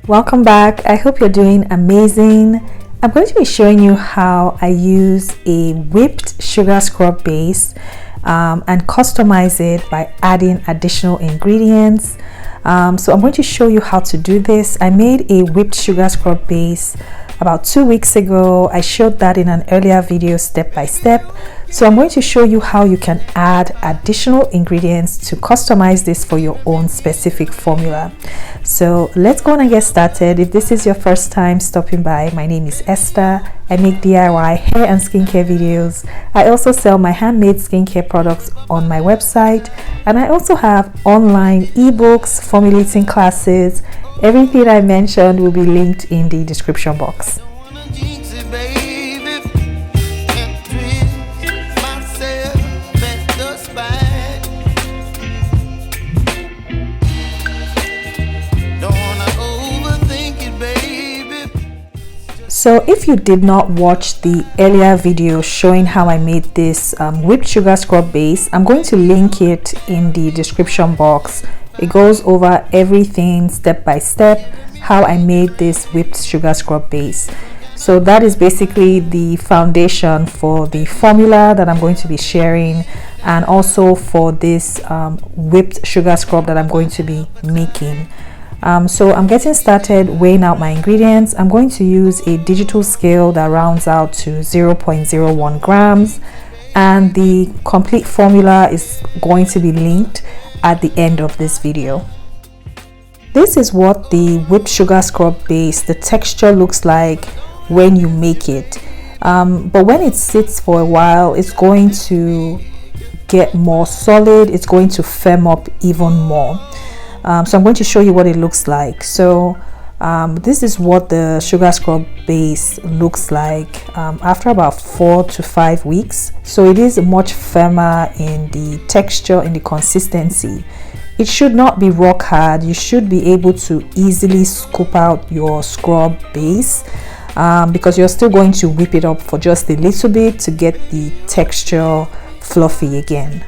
Welcome back. I hope you're doing amazing. I'm going to be showing you how I use a whipped sugar scrub base and customize it by adding additional ingredients. So I'm going to show you how to do this. I made a whipped sugar scrub base about 2 weeks ago. I showed that in an earlier video step by step. So I'm going to show you how you can add additional ingredients to customize this for your own specific formula. So let's go on and get started. If this is your first time stopping by, my name is Esther. I make DIY hair and skincare videos. I also sell my handmade skincare products on my website, and I also have online ebooks, formulating classes. Everything I mentioned will be linked in the description box. So if you did not watch the earlier video showing how I made this whipped sugar scrub base, I'm going to link it in the description box. It goes over everything step by step, how I made this whipped sugar scrub base. So that is basically the foundation for the formula that I'm going to be sharing, and also for this whipped sugar scrub that I'm going to be making. So I'm getting started weighing out my ingredients. I'm going to use a digital scale that rounds out to 0.01 grams, and the complete formula is going to be linked at the end of this video. This is what the whipped sugar scrub base, the texture looks like when you make it, but when it sits for a while, it's going to get more solid. It's going to firm up even more. So I'm going to show you what it looks like. So this is what the sugar scrub base looks like after about 4 to 5 weeks. So it is much firmer in the texture, in the consistency. It should not be rock hard. You should be able to easily scoop out your scrub base because you're still going to whip it up for just a little bit to get the texture fluffy again.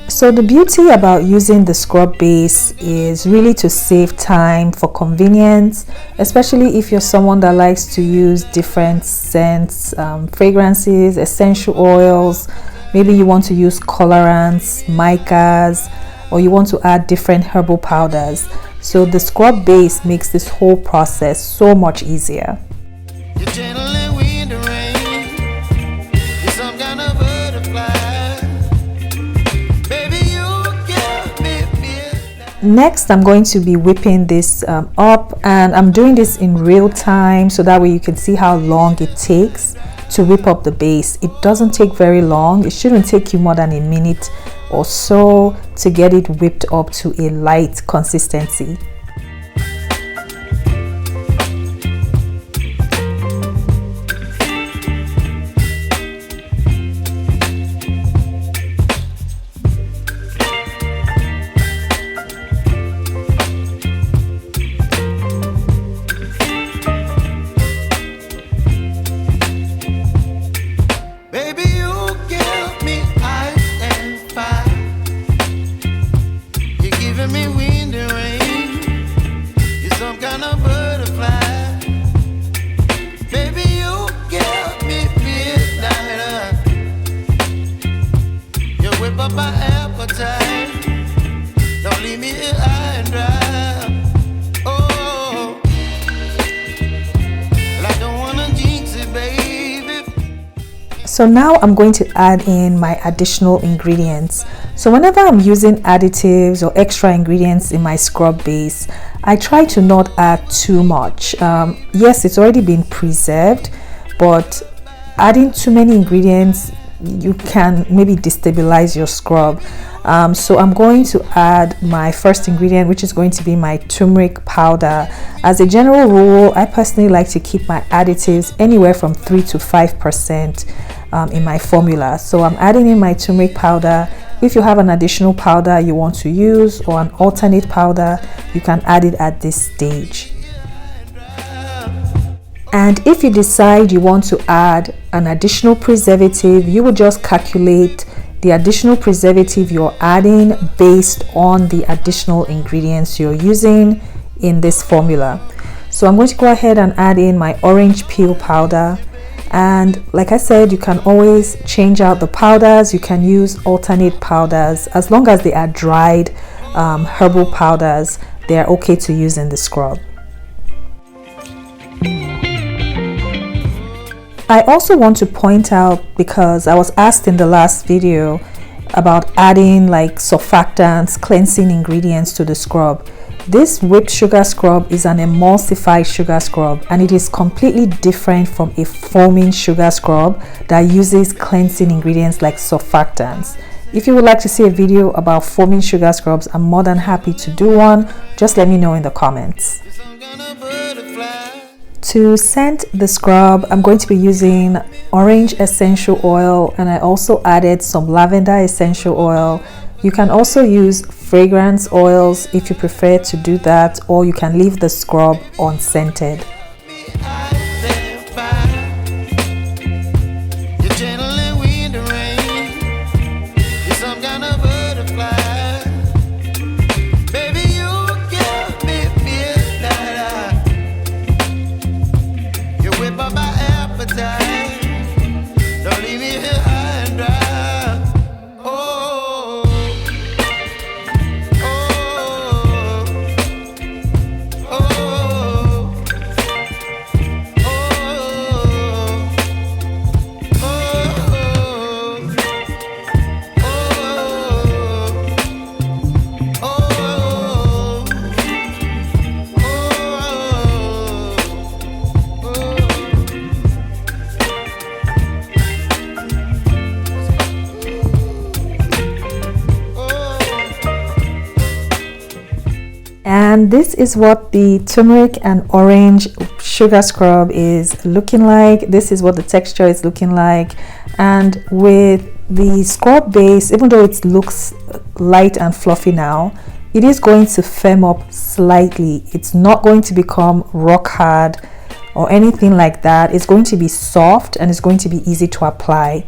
So the beauty about using the scrub base is really to save time for convenience, especially if you're someone that likes to use different scents, fragrances, essential oils. Maybe you want to use colorants, micas, or you want to add different herbal powders. So the scrub base makes this whole process so much easier. Next, I'm going to be whipping this up, and I'm doing this in real time so that way you can see how long it takes to whip up the base. It doesn't take very long. It shouldn't take you more than a minute or so to get it whipped up to a light consistency. So now I'm going to add in my additional ingredients. So whenever I'm using additives or extra ingredients in my scrub base, I try to not add too much. Yes, it's already been preserved, but adding too many ingredients, you can maybe destabilize your scrub. So I'm going to add my first ingredient, which is going to be my turmeric powder. As a general rule, I personally like to keep my additives anywhere from 3 to 5% in my formula. So I'm adding in my turmeric powder. If you have an additional powder you want to use or an alternate powder, you can add it at this stage. And if you decide you want to add an additional preservative, you would just calculate the additional preservative you're adding based on the additional ingredients you're using in this formula. So I'm going to go ahead and add in my orange peel powder, and like I said, you can always change out the powders. You can use alternate powders as long as they are dried herbal powders. They are okay to use in the scrub. I also want to point out, because I was asked in the last video about adding like surfactants, cleansing ingredients to the scrub. This whipped sugar scrub is an emulsified sugar scrub, and it is completely different from a foaming sugar scrub that uses cleansing ingredients like surfactants. If you would like to see a video about foaming sugar scrubs, I'm more than happy to do one. Just let me know in the comments. To scent the scrub, I'm going to be using orange essential oil, and I also added some lavender essential oil. You can also use fragrance oils if you prefer to do that, or you can leave the scrub unscented. And this is what the turmeric and orange sugar scrub is looking like. This is what the texture is looking like. And with the scrub base, even though it looks light and fluffy now, it is going to firm up slightly. It's not going to become rock hard or anything like that. It's going to be soft, and it's going to be easy to apply.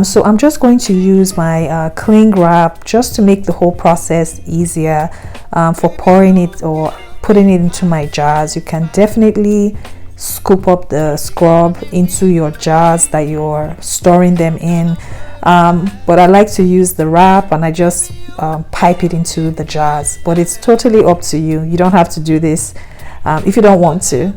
So I'm just going to use my cling wrap just to make the whole process easier for pouring it or putting it into my jars. You can definitely scoop up the scrub into your jars that you're storing them in, but I like to use the wrap, and I just pipe it into the jars. But it's totally up to you. You don't have to do this if you don't want to.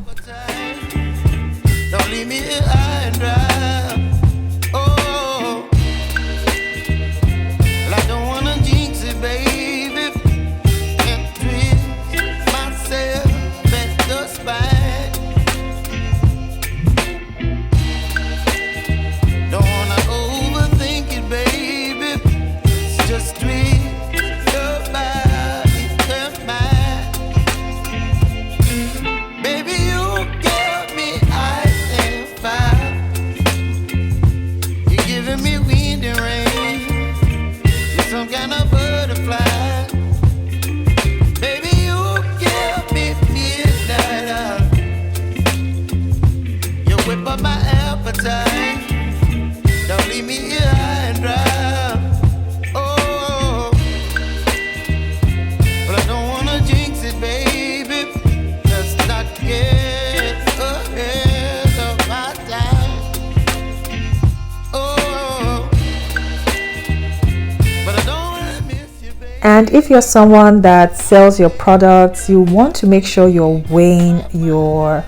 And if you're someone that sells your products, you want to make sure you're weighing your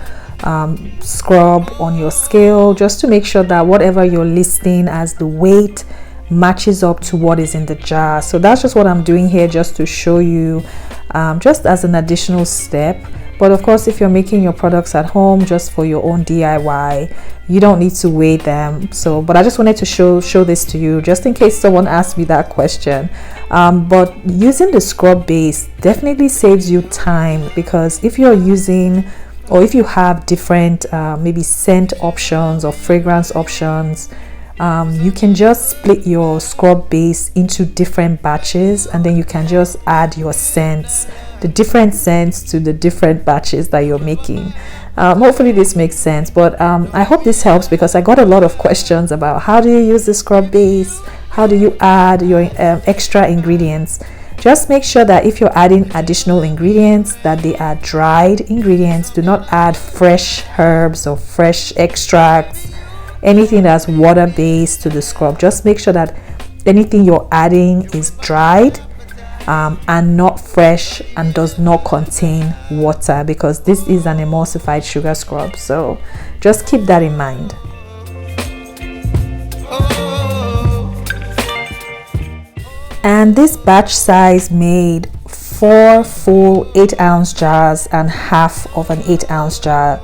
scrub on your scale, just to make sure that whatever you're listing as the weight matches up to what is in the jar. So that's just what I'm doing here, just to show you, just as an additional step. But of course, if you're making your products at home just for your own DIY, you don't need to weigh them. So, but I just wanted to show this to you, just in case someone asked me that question. But using the scrub base definitely saves you time, because if you're using, or if you have different maybe scent options or fragrance options, you can just split your scrub base into different batches, and then you can just add your scents, the different scents to the different batches that you're making. Hopefully this makes sense, but I hope this helps, because I got a lot of questions about how do you use the scrub base, how do you add your extra ingredients. Just make sure that if you're adding additional ingredients, that they are dried ingredients. Do not add fresh herbs or fresh extracts, anything that's water based to the scrub. Just make sure that anything you're adding is dried and not fresh and does not contain water, because this is an emulsified sugar scrub. So just keep that in mind. And this batch size made 4 full 8-ounce jars and half of an 8-ounce jar.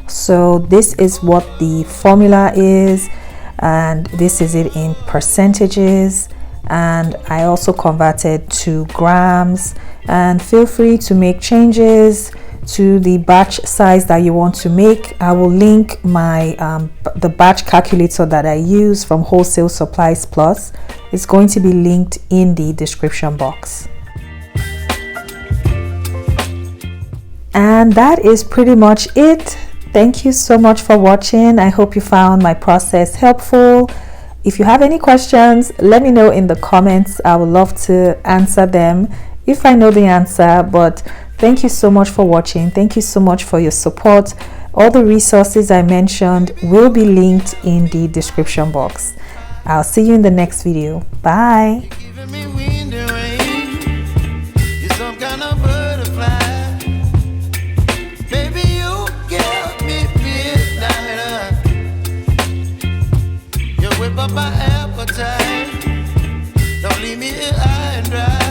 So this is what the formula is, and this is it in percentages. And I also converted to grams, and feel free to make changes to the batch size that you want to make. I will link my the batch calculator that I use from Wholesale Supplies Plus. It's going to be linked in the description box. And that is pretty much it. Thank you so much for watching. I hope you found my process helpful. If you have any questions, let me know in the comments. I would love to answer them if I know the answer. But thank you so much for watching. Thank you so much for your support. All the resources I mentioned will be linked in the description box. I'll see you in the next video. Bye. My appetite, don't leave me here high and dry.